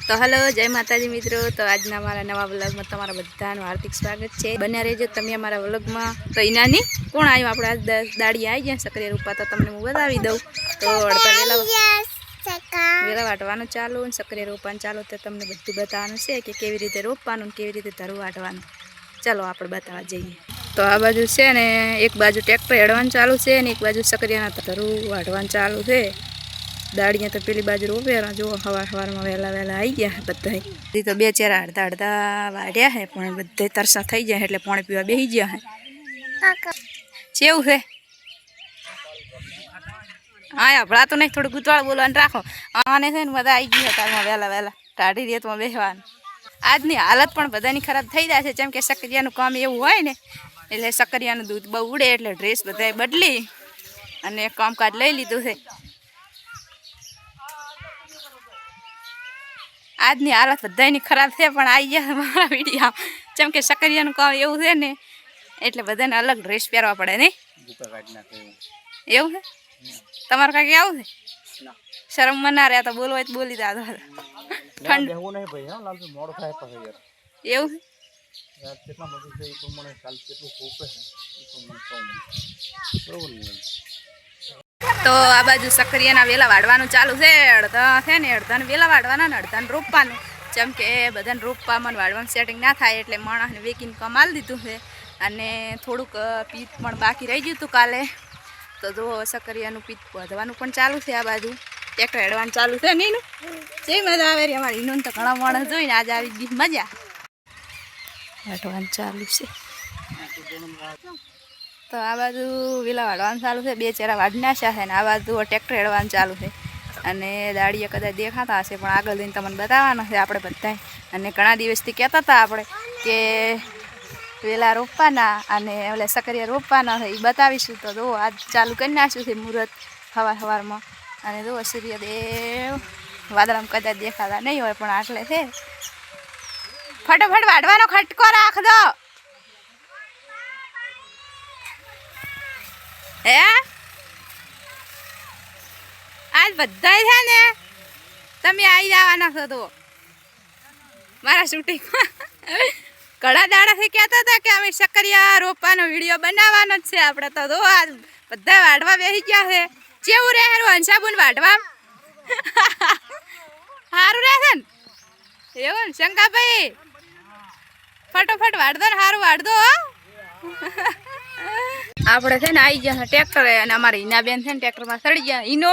तो हेलो जय माताजी मित्रों। तो आज अमरा नवा व्लॉग में तमारा बधानु हार्दिक स्वागत है। बन्या रहो तमे अमरा व्लॉग में। तो इना नहीं कोण आयो आपणे आज दाड़ी आई गया सकरिया रूपा तो तमने हूँ बतावी दऊँ। तो वेला वाटवानुं चालू सकरिया रोपवानुं चालू तो तमने बधुं बताववानुं छे कि केवी रीते रोपवानुं केवी रीते धरू वाटवानुं। चलो आपणे बतावा जईए। तो आ बाजू छे ने एक बाजू ट्रेक्टर हेडवानुं चालू छे ने एक बाजू सकरियाना धरू वाटवानुं चालू छे। दाड़ियाँ तो पेली बाजू रोपे जो हवार हवार में वहेला वहेला आई गया है बधाई। तो बे चेरा अर्धा अर्धा वाड्या है पण बधाई तरसा थई जाए एटले पाणी पीवा बेही गया है। केवुं छे आया भला तो नहीं थोड़ું गुतवाळ बोलवानुं राखो। आने छे ने बधा आई गया तारमां वहेला वहेला टाढी रेतमां बेहवानुं। आजनी हालत पण बधानी खराब थई जाय छे केम के सकरियानुं काम एवुं होय ने એટલે सकरियानुं दूध बहु उड़े એટલે ड्रेस बधाय बदली अने कामकाज लई लीधुं छे। आजनी हालत बधानी खराब है पण आई गया मारा वीडियो चम के सकरियानुं काम एवुं छे ने એટલે બધાને અલગ ડ્રેસ પહેરવા પડે નહીં એવું છે તમારે કાંઈ આવું છે શરમ મના રહ્યા તો બોલવા જ બોલી દા ઠંડ એવું નહીં ભાઈ હા લાલ મોડો થાય પછી યાર એવું છે યાર કેટલા બધું છે એ પ્રમાણે કાલ કેટલું ખોપે છે એ પ્રમાણે કહું બરોબર ને। तो आ बाजू सकरियाना वेला वाड़वानुं चालू छे। अड़धा छे ने अड़धाने वेला वाड़वाना ने अड़धाने रोपवानुं जेम के बधाने रोपवामां वाड़वानुं सेटिंग ना थाय एटले माणसने वेकीने कमाल दीधुं छे अने थोड़ुंक पीत पण बाकी रही गयुं हतुं काले। तो जो सकरियानुं पीत वधवानुं पण चालू छे। आ बाजू ट्रेक्टर हेडवानुं चालू छे नीनु जे मजा आवे रे अमारी ईनुं तो घणा माणस जोईने आज आवी गई मजा वाटवानुं चालू छे। तो आ बाजू वेला वाड़वानुं चालू है बे चेरा वाड़ी नाख्या है आ बाजू ट्रेक्टर हेडवानुं चालू है अने दाड़िया कदाच देखाता हशे पण आगळ जईने तमने बताववानुं छे आपणे बधाय। अने घणा दिवसथी कहेता हता आपणे के वेला रोपवाना अने ओला सकरिया रोपवाना है ए बतावीशुं। तो जो आज चालू करी नाख्युं छे मुहूर्त हवार हवारमां अने जो सूर्यदेव वादळामां कदाच देखाता नहीं होय पण आटले छे। फटाफट वाड़वानो खटको राख दो हे आज बधाय छे ने तमे आई जवाना छो तो मारा शूटिंग घणा दाड़ाथी कहेता हता के अमे सकरिया रोपवानो विडियो बनाववानो छे आपणे। तो जो आज बधा वाडवा बेही गया छे केवुं रहेरुं हंसाबुन वाडवा हारुं रहेछे ने एवुं शंकाभाई फटोफट वाड़ दो ने हारुं वाड़ दो। आपणे छे ने आई गया ट्रेक्टर अने अमारी हीना बेन छे ने ट्रेक्टर में सड़ी गया। हीनो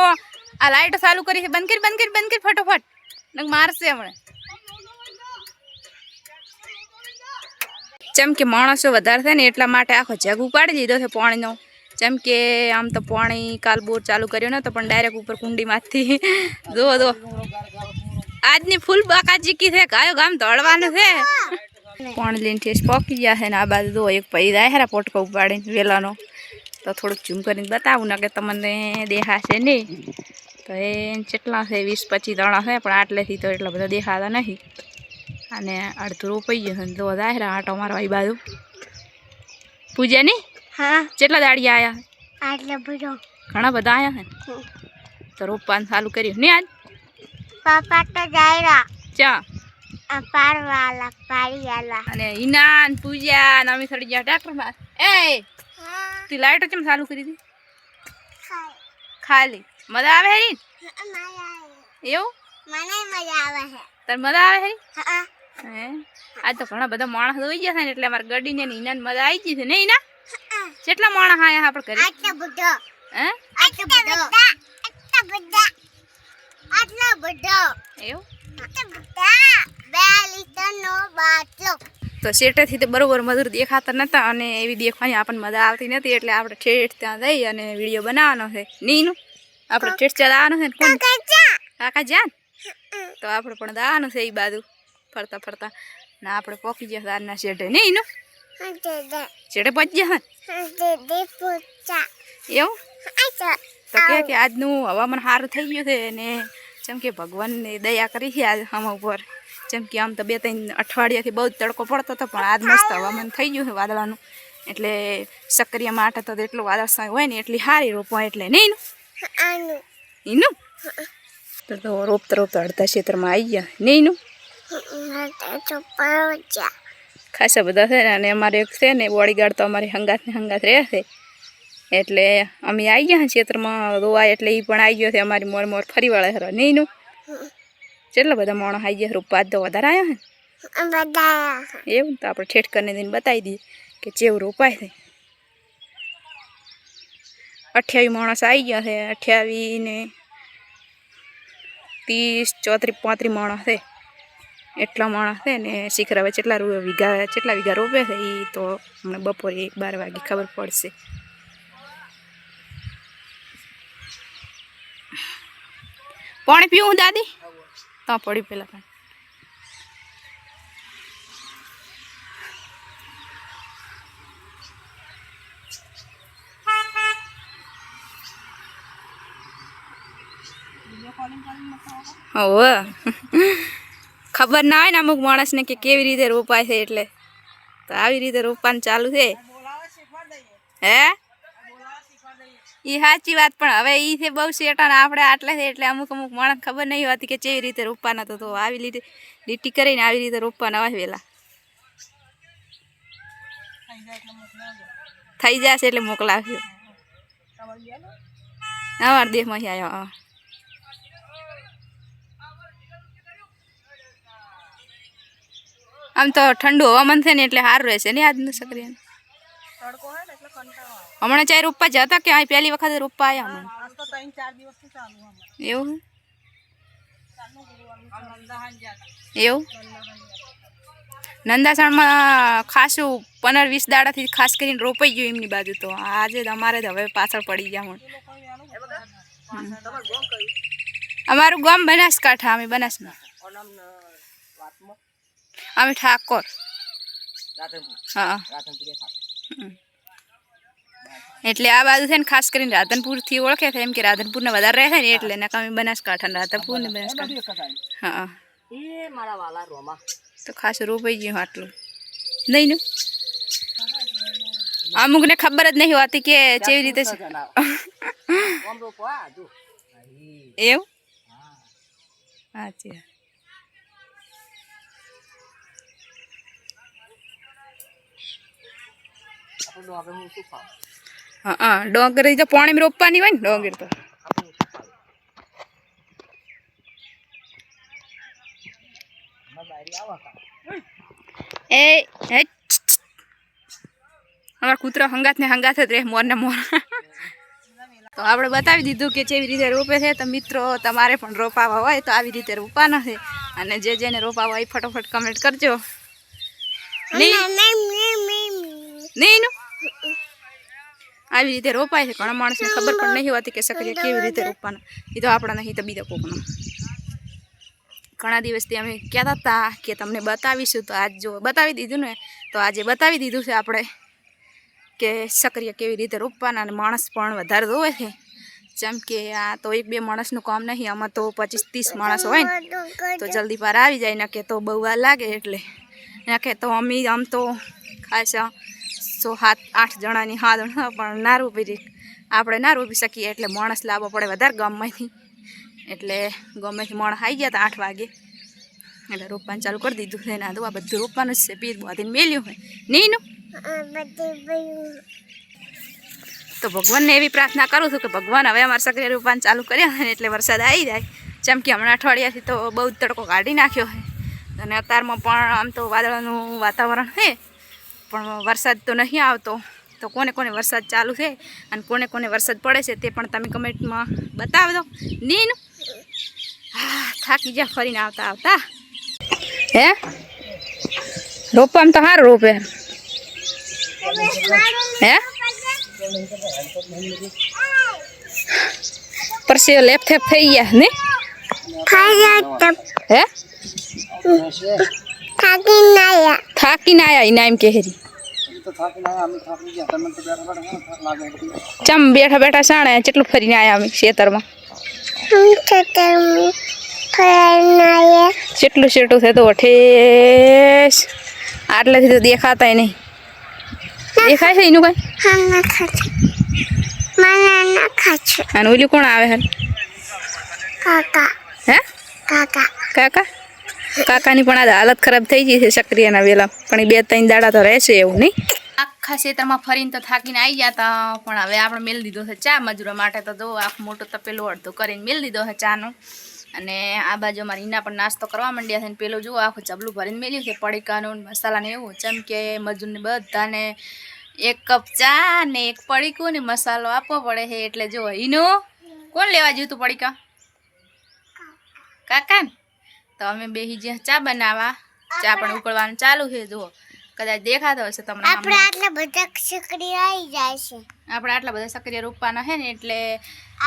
आ लाइट चालू करी बंद कर फटोफट नक मारशे हमणे। जेम के माणसो वधारे छे ने एटला माटे आखो जग उपाड़ी लीधो छे पाणीनो। जेम के आम तो पाणी काल बोर चालू कर्यो न तो पण डायरेक्ट ऊपर कुंडी मांथी जो दो आजनी फूल बाकाजी की छे गायो गाम दौड़वानुं छे। पाणी लईने ठेस पोकी गया है। आ बाजू जो एक भाई जाय है पोटको उपाड़ीने वेलानो तो थोड़ुंक झूम करीने बतावुं न के तमने देखाशे नहीं। तो ए चेटला छे 20-25 दाणा छे पण आटलेथी तो एटला बधा देखाता नहीं अने अड़धुं रोपाई गयुं छे। जो जाय है आटो मारवा ई बाजू पूजा नहीं हाँ चेटला दाड़िया आया आटला बधो घणा बधा आया छे। तो रोपवानुं चालू कर्युं नहीं आज पापा तो जायरा चा पारवाला पारीवाला अने ईनान पूजा नमी सड़ी गया ट्रेक्टर में। ए ती लाइट केम चालू करी थी खाली मजा आवे हरी एवं मने मजा आवे है तर मजा आवे हरी हां आज तो घणा बधा माणस होई गया छे એટલે અમાર ગડી ને ઈનાન મજા આવી ગઈ છે ને ઈના કેટલા માણસ આયા આપણે ઘરે આટલા બડો હે આટલા બડો આટલા બડો એવું આટલા બડા 2 લીટરનો બાટલો। तो सेटेथी तो बरोबर मजूर देखाता नता अने एवी देखवानी आपने मजा आवती नती एटले आपणे ठेठ त्यां जई अने विडियो बनाववानो छे नीनु आपणे ठेठ त्या जवानुं छे कोण काका जान तो आपणे पण जवानुं छे ई बाजू फरता फरता ने आपणे पोकी गया सारना सेटे नीनु सेटे पहोंची गया एवं तो के आजनुं हवामान सारुं थई गयुं छे ने जेम के भगवान ने दया करी छे आज हम उपर। जेम के आम तो 2-3 अठवाडियाथी बहुत तड़को पड़तो तो पण आज मस्त हवामान थई गयुं छे वादळानुं एटले सकरिया माटे तो एटलो वादळ होय ने एटली हारी रोपवा एटले नहीं ईनु તો રોપતા રોપતા અડધા ક્ષેત્રમાં આવી ગયા નહીં નું ખાસા બધા છે ને. અને અમારે એક છે ને બોડીગાર્ડ તો અમારી હંગાત રહે છે એટલે અમે આવી ગયા ક્ષેત્રમાં રોવા એટલે એ પણ આવી ગયો છે અમારી મોર ફરી વાળા ખરા નહીં નું. કેટલા બધા માણસ આવી ગયા રોપવા તો વધારે આવ્યા છે એવું. તો આપણે ઠેઠ કરીને દઈને બતાવી દઈએ કે જેવું રોપાય છે. 28 માણસ આવી ગયા છે. 28 ને 30 34 35 માણસ છે. એટલા માણસ છે ને શીખર હવે કેટલા વીઘા રોપે છે એ તો અમને બપોરે 12 વાગે ખબર પડશે. પાણી પીવું દાદી તો પડી પેલા પણ હવે ખબર ના હોય ને અમુક માણસને કે કેવી રીતે રોપાય છે એટલે તો આવી રીતે રોપવાનું ચાલુ છે હે એ સાચી વાત. પણ હવે એ છે બહુ શેટાને આપણે આટલે છે એટલે અમુક માણસ ખબર નહીં હોતી કે કેવી રીતે રોપવાના. તો આવી રીતે લીટી કરીને આવી રીતે રોપવાના હોય વહેલા થઈ જશે એટલે મોકલાવશે. અમારા દેશમાંથી આવ્યો. આમ તો ઠંડુ હવામાન છે ને એટલે સારું રહેશે ને આજનું સક્રિય. હમણાં ચાર રોપવા જતા કે અહીં પહેલી વખત રોપવા આવ્યા એવું એવું. નંદાસણમાં ખાસું 15-20 દાડાથી ખાસ કરીને રોપાઈ ગયું એમની બાજુ. તો આજે અમારે હવે પાછળ પડી ગયા. અમારું ગામ બનાસકાંઠા. અમે બનાસમાં અમે ઠાકોર. હા એટલે આ બાજુ છે ને ખાસ કરીને રાધનપુરથી ઓળખે છે એમ કે રાધનપુરને વધારે રહે છે ને એટલે ને અમે બનાસકાંઠા રાધનપુર ને બનાસકાંઠા. હા તો ખાસ રોપાઈ ગયું આટલું નહીં ને. અમુકને ખબર જ નહીં હોતી કે કેવી રીતે છે એવું. સાચી હા ડોંગર તો પાણી રોપવાની હોય ને ડોંગર તો એ અમારા કૂતરો હંગાત જ રહે મોર ને મોર. તો આપણે બતાવી દીધું કે કેવી રીતે રોપે છે. તો મિત્રો તમારે પણ રોપાવા હોય તો આવી રીતે રોપાના છે. અને જેને રોપાવા હોય ફટોફટ કમેન્ટ કરજો. નહીં આવી રીતે રોપાય છે. ઘણા માણસને ખબર પણ નહીં હોતી કે સક્રિય કેવી રીતે રોપવાના. એ તો આપણા નહીં તો બીજા કોકનો. ઘણા દિવસથી અમે કહેતા હતા કે તમને બતાવીશું તો આજ જો બતાવી દીધું ને તો આજે બતાવી દીધું છે આપણે કે સક્રિય કેવી રીતે રોપવાના. અને માણસ પણ વધારે રોવે છે જેમ કે આ તો 1-2 માણસનું કામ નહીં. આમાં તો 25-30 માણસ હોય ને તો જલ્દી પાર આવી જાય. ને કે તો બહુ વાર લાગે એટલે નાખે તો અમે આમ તો ખાસ 7-8 જણાની પણ ના રોપી આપણે ના રોપી શકીએ એટલે માણસ લાવવો પડે વધારે ગામમાંથી. એટલે ગામમાંથી માણસ આવી ગયા હતા 8 વાગે એટલે રોપવાનું ચાલુ કરી દીધું છે. ના તો આ બધું રોપવાનું જ છે. પીર બાંધીને મેલ્યું હોય નહીં નું. તો ભગવાનને એવી પ્રાર્થના કરું છું કે ભગવાન હવે અમારા સક્રિય રોપવાનું ચાલુ કર્યા હોય ને એટલે વરસાદ આવી જાય. જેમ કે હમણાં અઠવાડિયાથી તો બહુ જ તડકો કાઢી નાખ્યો હોય અને અત્યારમાં પણ આમ તો વાદળનું વાતાવરણ છે પણ વરસાદ તો નહીં આવતો. તો કોને કોને વરસાદ ચાલુ છે અને કોને કોને વરસાદ પડે છે તે પણ તમે કમેન્ટમાં બતાવી દો. નીનું હા થાકી જા ફરીને આવતા હે રોપવામાં તો સારું રોપે હે પરસેવો લેપ થેપ થઈ ગયા ને હે થાકીને આયા એના એમ કેરી ચમ બેઠા બેઠા સાણે કેટલું ફરીને આયા અમે ખેતરમાં કેટલું શેટું છે તો ઠેસ આટલેથી તો દેખાતા નહીં. દેખાય છે એનું કઈ અને ઓલું કોણ આવે હે હે કાકા કાકાની પણ આ હાલત ખરાબ થઈ ગઈ છે સક્રિયાના વેલા પણ 2-3 દાડા તો રહેશે એવું નહીં. આખા ખેતરમાં ફરીને તો થાકીને આવી ગયા હતા પણ હવે આપણે મેળ દીધો છે ચા મજૂરો માટે તો જો આખું મોટું તપેલું અડધું કરીને મેળ દીધો છે ચાનું. અને આ બાજુ અમારી ઈના પણ નાસ્તો કરવા માંડ્યા છે ને પેલું જુઓ આખું ચબલું ભરીને મેલ્યું છે પડીકાનું મસાલાને એવું ચમકે મજૂરને બધાને 1 કપ ચા ને 1 પડીકું ને મસાલો આપવો પડે છે એટલે જો ઈનો કોણ લેવા જ્યું તું પડીકા કાકા ને તો અમે બેસી જ્યાં ચા બનાવવા ચા પણ ઉકળવાનું ચાલુ છે જુઓ કદાચ દેખાતો હશે તમને. આપણે આટલા બધા સક્રિય આવી જાય છે. આપણે આટલા બધા સક્રિય રોપવાના છે ને એટલે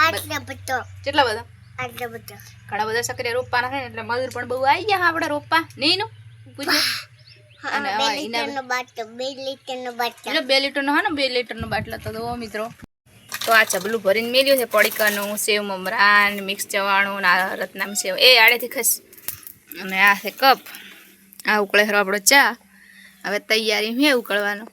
આટલા બધા કેટલા બધા આટલા બધા ઘણા બધા સક્રિય રોપવાના છે ને એટલે મજૂર પણ બહુ આવી ગયા આપણે રોપવા નહીં નું પૂછે. અને 2 લીટરનો બાટલો 2 લીટરનો બાટલો એટલે 2 લીટરનો હા ને 2 લીટરનો બાટલો તો જો મિત્રો તો આ ચબલું ભરીને મેલ્યું છે પડીકાનું સેવ મમરા ને મિક્સ ચવાણું ને આ રત્નામ સેવ એ આડેથી ખસ અને આ છે કપ આ ઉકળે આપણો ચા હવે તૈયારી મેં ઉકળવાનો.